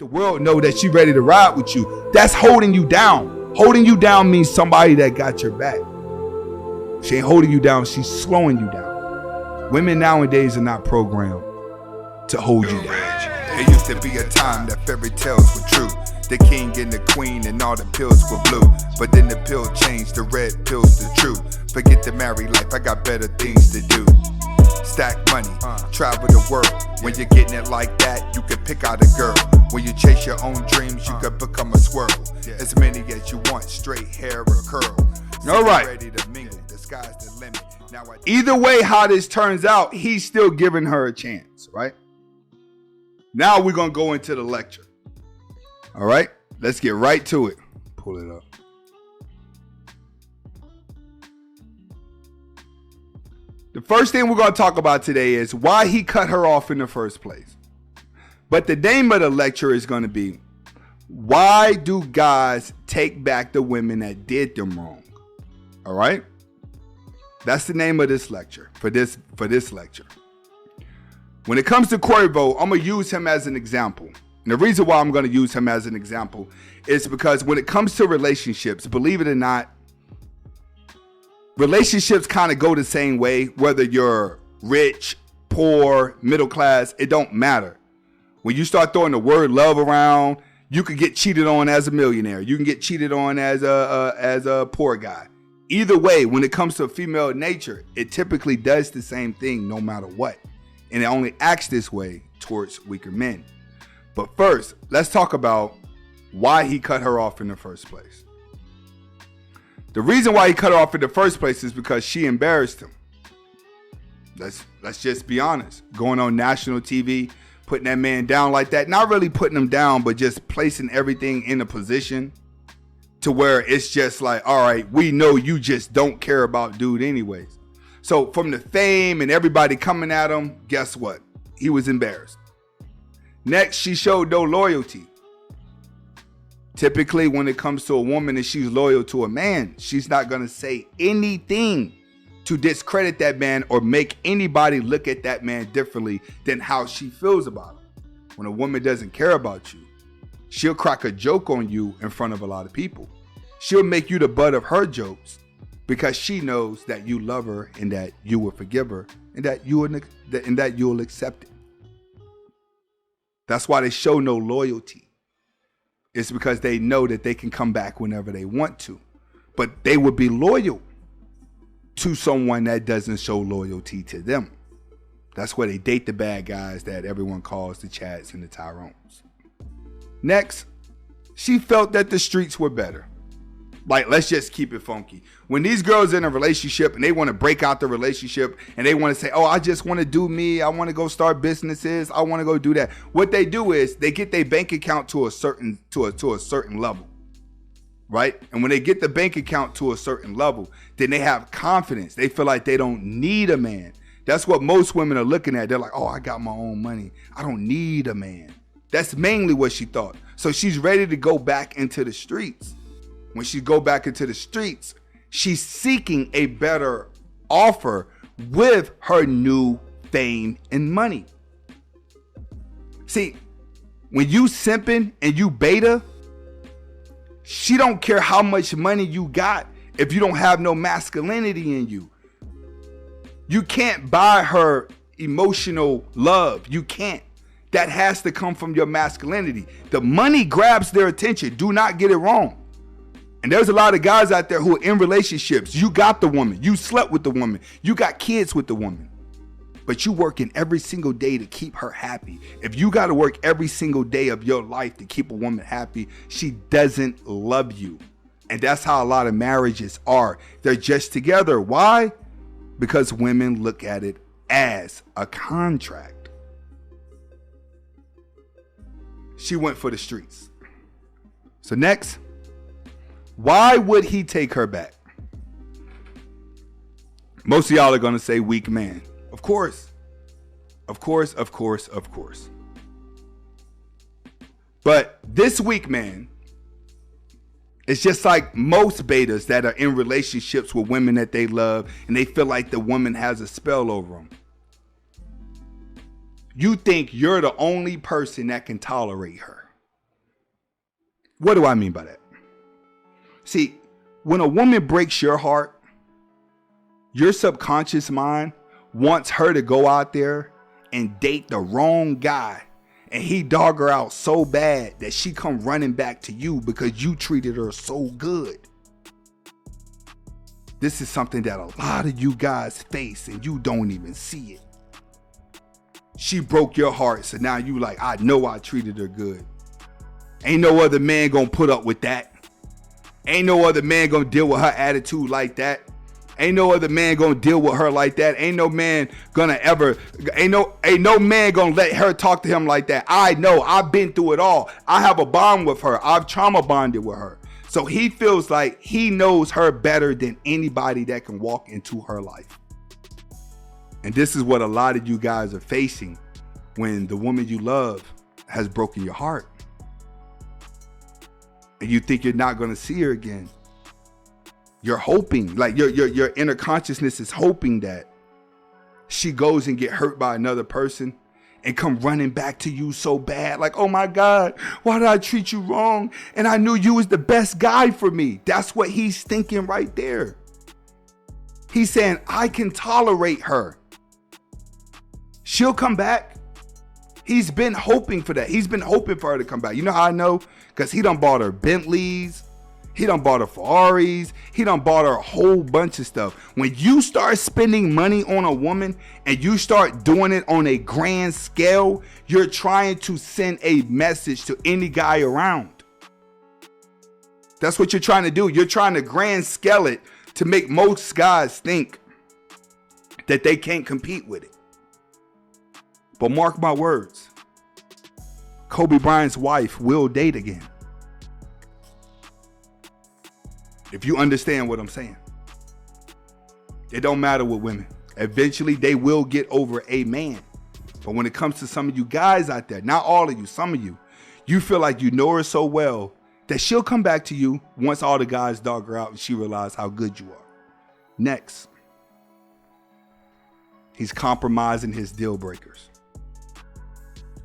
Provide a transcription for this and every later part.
the world know that she ready to ride with you. That's holding you down. Holding you down means somebody that got your back. She ain't holding you down, she's slowing you down. Women nowadays are not programmed to hold you down. It used to be a time that fairy tales were true. The king and the queen and all the pills were blue. But then the pill changed, the red pill's the truth. Forget the married life, I got better things to do. Stack money, travel the world. When you're getting it like that, you can pick out a girl. When you chase your own dreams, you can become a swirl. As many as you want, straight hair or curl. All right. Ready to mingle, the sky's the limit. Now Either way, how this turns out, he's still giving her a chance, right? Now we're going to go into the lecture. All right, let's get right to it. Pull it up. The first thing we're going to talk about today is why he cut her off in the first place. But the name of the lecture is going to be, why do guys take back the women that did them wrong? All right? That's the name of this lecture, for this lecture. When it comes to Quavo, I'm going to use him as an example. And the reason why I'm going to use him as an example is because when it comes to relationships, believe it or not, relationships kind of go the same way, whether you're rich, poor, middle class, it don't matter. When you start throwing the word love around, you can get cheated on as a millionaire. You can get cheated on as a poor guy. Either way, when it comes to female nature, it typically does the same thing no matter what. And it only acts this way towards weaker men. But first, let's talk about why he cut her off in the first place. The reason why he cut her off in the first place is because she embarrassed him. Let's just be honest. Going on national TV, putting that man down like that, not really putting him down, but just placing everything in a position to where it's just like, all right, we know you just don't care about dude anyways. So from the fame and everybody coming at him, guess what? He was embarrassed. Next, she showed no loyalty. Typically, when it comes to a woman and she's loyal to a man, she's not going to say anything to discredit that man or make anybody look at that man differently than how she feels about him. When a woman doesn't care about you, she'll crack a joke on you in front of a lot of people. She'll make you the butt of her jokes because she knows that you love her and that you will forgive her and that you'll accept it. That's why they show no loyalty. It's because they know that they can come back whenever they want to. But they would be loyal to someone that doesn't show loyalty to them. That's why they date the bad guys that everyone calls the Chads and the Tyrones. Next, she felt that the streets were better. Like, let's just keep it funky. When these girls are in a relationship and they want to break out the relationship and they want to say, oh, I just want to do me. I want to go start businesses. I want to go do that. What they do is they get their bank account to a certain level, right? And when they get the bank account to a certain level, then they have confidence. They feel like they don't need a man. That's what most women are looking at. They're like, oh, I got my own money. I don't need a man. That's mainly what she thought. So she's ready to go back into the streets. When she go back into the streets, she's seeking a better offer with her new fame and money. See, when you simping and you beta, she don't care how much money you got if you don't have no masculinity in you. You can't buy her emotional love. You can't. That has to come from your masculinity. The money grabs their attention. Do not get it wrong. And there's a lot of guys out there who are in relationships. You got the woman. You slept with the woman. You got kids with the woman. But you working every single day to keep her happy. If you got to work every single day of your life to keep a woman happy, she doesn't love you. And that's how a lot of marriages are. They're just together. Why? Because women look at it as a contract. She went for the streets. So next, why would he take her back? Most of y'all are going to say weak man. Of course. Of course. But this weak man is just like most betas that are in relationships with women that they love and they feel like the woman has a spell over them. You think you're the only person that can tolerate her. What do I mean by that? See, when a woman breaks your heart, your subconscious mind wants her to go out there and date the wrong guy, and he dog her out so bad that she come running back to you because you treated her so good. This is something that a lot of you guys face and you don't even see it. She broke your heart, so now you like, I know I treated her good. Ain't no other man gonna put up with that. Ain't no other man gonna deal with her attitude like that. Ain't no other man gonna deal with her like that. Ain't no man gonna ever, ain't no man gonna let her talk to him like that. I know, I've been through it all. I have a bond with her. I've trauma bonded with her. So he feels like he knows her better than anybody that can walk into her life. And this is what a lot of you guys are facing when the woman you love has broken your heart. And you think you're not gonna see her again. You're hoping, like your inner consciousness is hoping that she goes and get hurt by another person and come running back to you so bad. Like, oh my God, why did I treat you wrong? And I knew you was the best guy for me. That's what he's thinking right there. He's saying, I can tolerate her. She'll come back. He's been hoping for that. He's been hoping for her to come back. You know how I know? Because he done bought her Bentleys. He done bought her Ferraris. He done bought her a whole bunch of stuff. When you start spending money on a woman and you start doing it on a grand scale, you're trying to send a message to any guy around. That's what you're trying to do. You're trying to grand scale it to make most guys think that they can't compete with it. But mark my words, Kobe Bryant's wife will date again. If you understand what I'm saying. It don't matter with women. Eventually they will get over a man. But when it comes to some of you guys out there, not all of you, some of you, you feel like you know her so well that she'll come back to you once all the guys dog her out and she realizes how good you are. Next, he's compromising his deal breakers.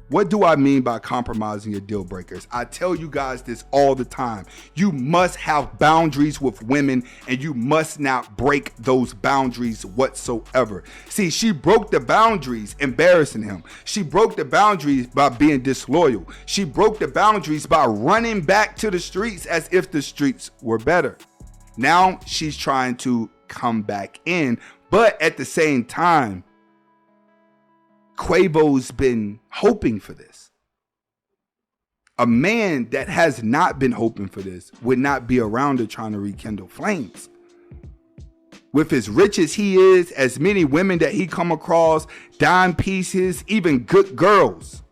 What do I mean by compromising your deal breakers? I tell you guys this all the time. You must have boundaries with women and you must not break those boundaries whatsoever. See, she broke the boundaries embarrassing him. She broke the boundaries by being disloyal. She broke the boundaries by running back to the streets as if the streets were better. Now she's trying to come back in, but at the same time, Quavo's been hoping for this. A man that has not been hoping for this would not be around her trying to rekindle flames. With as rich as he is, as many women that he come across, dime pieces, even good girls,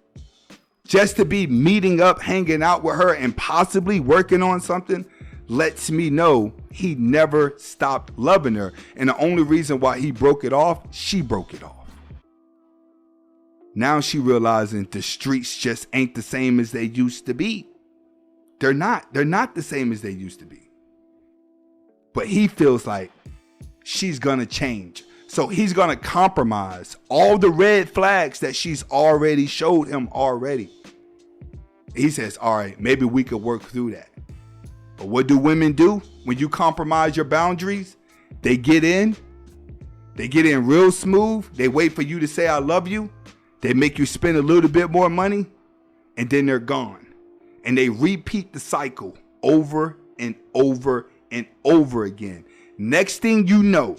just to be meeting up, hanging out with her and possibly working on something lets me know he never stopped loving her. And the only reason why he broke it off, she broke it off. Now she realizing the streets just ain't the same as they used to be. They're not the same as they used to be. But he feels like she's gonna change. So he's gonna compromise all the red flags that she's already showed him already. He says, all right, maybe we could work through that. But what do women do when you compromise your boundaries? They get in real smooth. They wait for you to say, I love you. They make you spend a little bit more money and then they're gone. And they repeat the cycle over and over and over again. Next thing you know,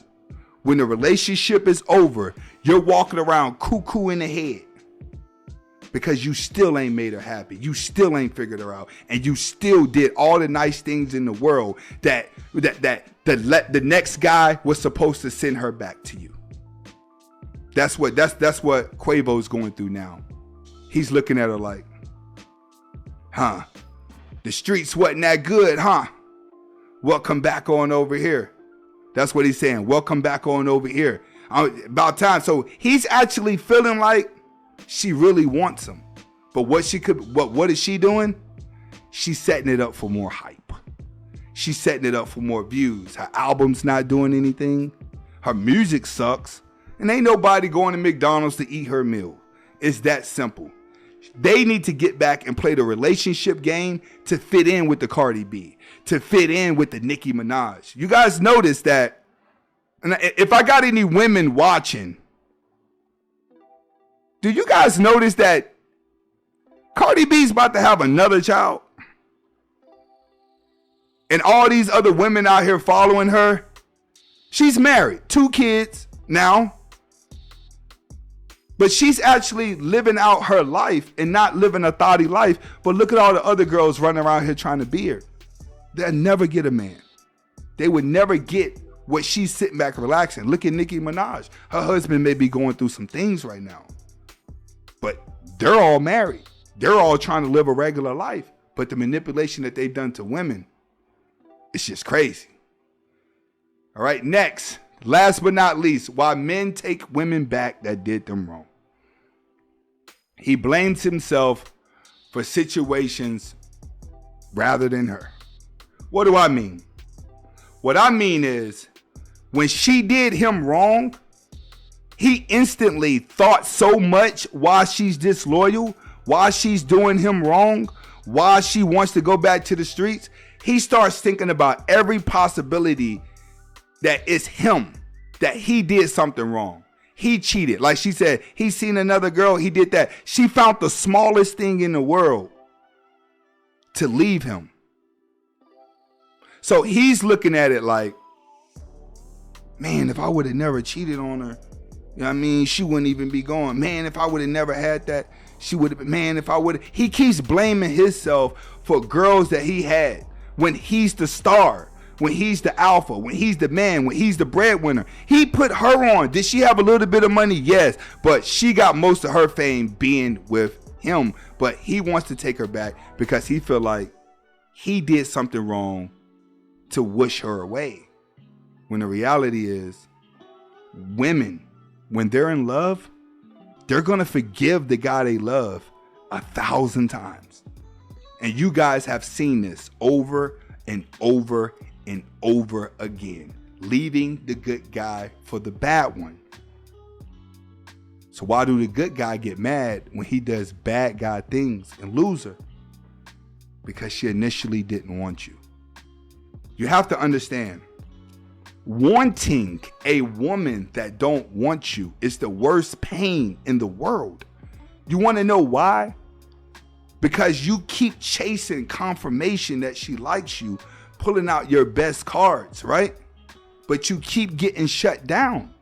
when the relationship is over, you're walking around cuckoo in the head because you still ain't made her happy. You still ain't figured her out. And you still did all the nice things in the world that the next guy was supposed to send her back to you. That's what Quavo's going through now. He's looking at her like, the streets wasn't that good, welcome back on over here. That's what he's saying. Welcome back on over here. About time. So he's actually feeling like she really wants him. But what is she doing? She's setting it up for more hype. She's setting it up for more views. Her album's not doing anything. Her music sucks. And ain't nobody going to McDonald's to eat her meal. It's that simple. They need to get back and play the relationship game to fit in with the Cardi B, to fit in with the Nicki Minaj. You guys notice that, and if I got any women watching, do you guys notice that Cardi B's about to have another child? And all these other women out here following her, she's married, 2 kids now. But she's actually living out her life and not living a thotty life. But look at all the other girls running around here trying to be her. They'll never get a man. They would never get what she's sitting back relaxing. Look at Nicki Minaj. Her husband may be going through some things right now. But they're all married. They're all trying to live a regular life. But the manipulation that they've done to women, it's just crazy. All right, next. Last but not least, why men take women back that did them wrong. He blames himself for situations rather than her. What do I mean? What I mean is, when she did him wrong, he instantly thought so much why she's disloyal, why she's doing him wrong, why she wants to go back to the streets. He starts thinking about every possibility that it's him, that he did something wrong. He cheated. Like she said, he seen another girl, he did that. She found the smallest thing in the world to leave him. So he's looking at it like, man, if I would have never cheated on her, you know what I mean, she wouldn't even be going. Man, if I would have never had that, she would have been, man, if I would have. He keeps blaming himself for girls that he had when he's the star, when he's the alpha, when he's the man, when he's the breadwinner. He put her on. Did she have a little bit of money? Yes, but she got most of her fame being with him. But he wants to take her back because he feel like he did something wrong to wish her away. When the reality is, women, when they're in love, they're going to forgive the guy they love 1,000 times. And you guys have seen this over and over and over again, leaving the good guy for the bad one. So why do the good guy get mad when he does bad guy things and lose her? Because she initially didn't want you. You have to understand, wanting a woman that don't want you is the worst pain in the world. You want to know why? Because you keep chasing confirmation that she likes you, pulling out your best cards, right? But you keep getting shut down.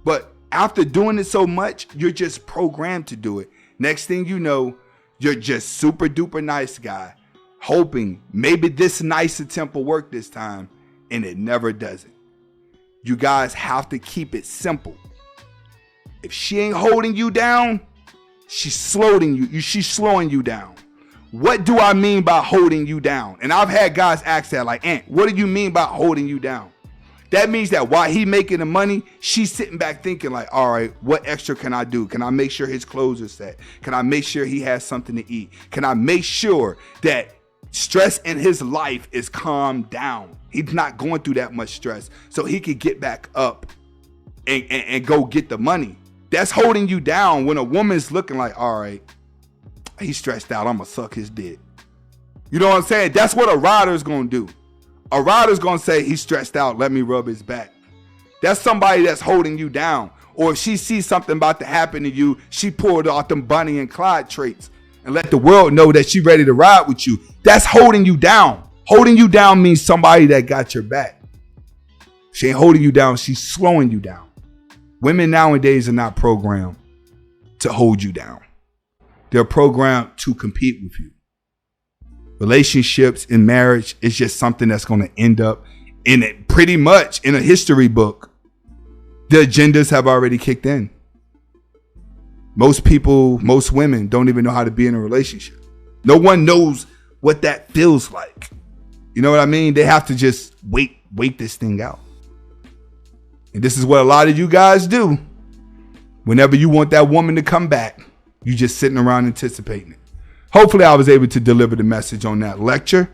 But after doing it so much, you're just programmed to do it. Next thing you know, you're just super duper nice guy, hoping maybe this nice attempt will work this time, and it never doesn't. You guys have to keep it simple. If she ain't holding you down, she's slowing you down. What do I mean by holding you down? And I've had guys ask that, like, Ant, what do you mean by holding you down? That means that while he making the money, she's sitting back thinking like, all right, what extra can I do? Can I make sure his clothes are set? Can I make sure he has something to eat? Can I make sure that stress in his life is calmed down? He's not going through that much stress, so he could get back up and go get the money. That's holding you down when a woman's looking like, all right, he's stressed out, I'm gonna suck his dick. You know what I'm saying? That's what a rider's gonna do. A rider's gonna say, he's stressed out, let me rub his back. That's somebody that's holding you down. Or if she sees something about to happen to you, she pulled off them Bonnie and Clyde traits and let the world know that she's ready to ride with you. That's holding you down. Holding you down means somebody that got your back. She ain't holding you down, she's slowing you down. Women nowadays are not programmed to hold you down. They're programmed to compete with you. Relationships and marriage is just something that's going to end up in it, pretty much in a history book. The agendas have already kicked in. Most people, most women don't even know how to be in a relationship. No one knows what that feels like. You know what I mean? They have to just wait this thing out. And this is what a lot of you guys do. Whenever you want that woman to come back, you just sitting around anticipating it. Hopefully I was able to deliver the message on that lecture.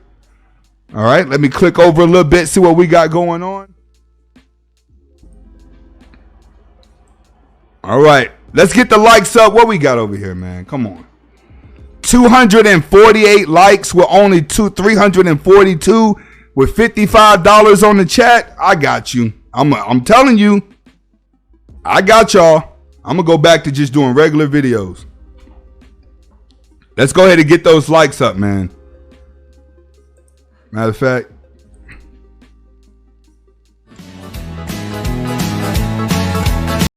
All right, let me click over a little bit, see what we got going on. All right, Let's get the likes up. What we got over here, man? Come on. 248 likes with only 342 with $55 on the chat. I got you. I'm telling you. I got y'all. I'm going to go back to just doing regular videos. Let's go ahead and get those likes up, man. Matter of fact,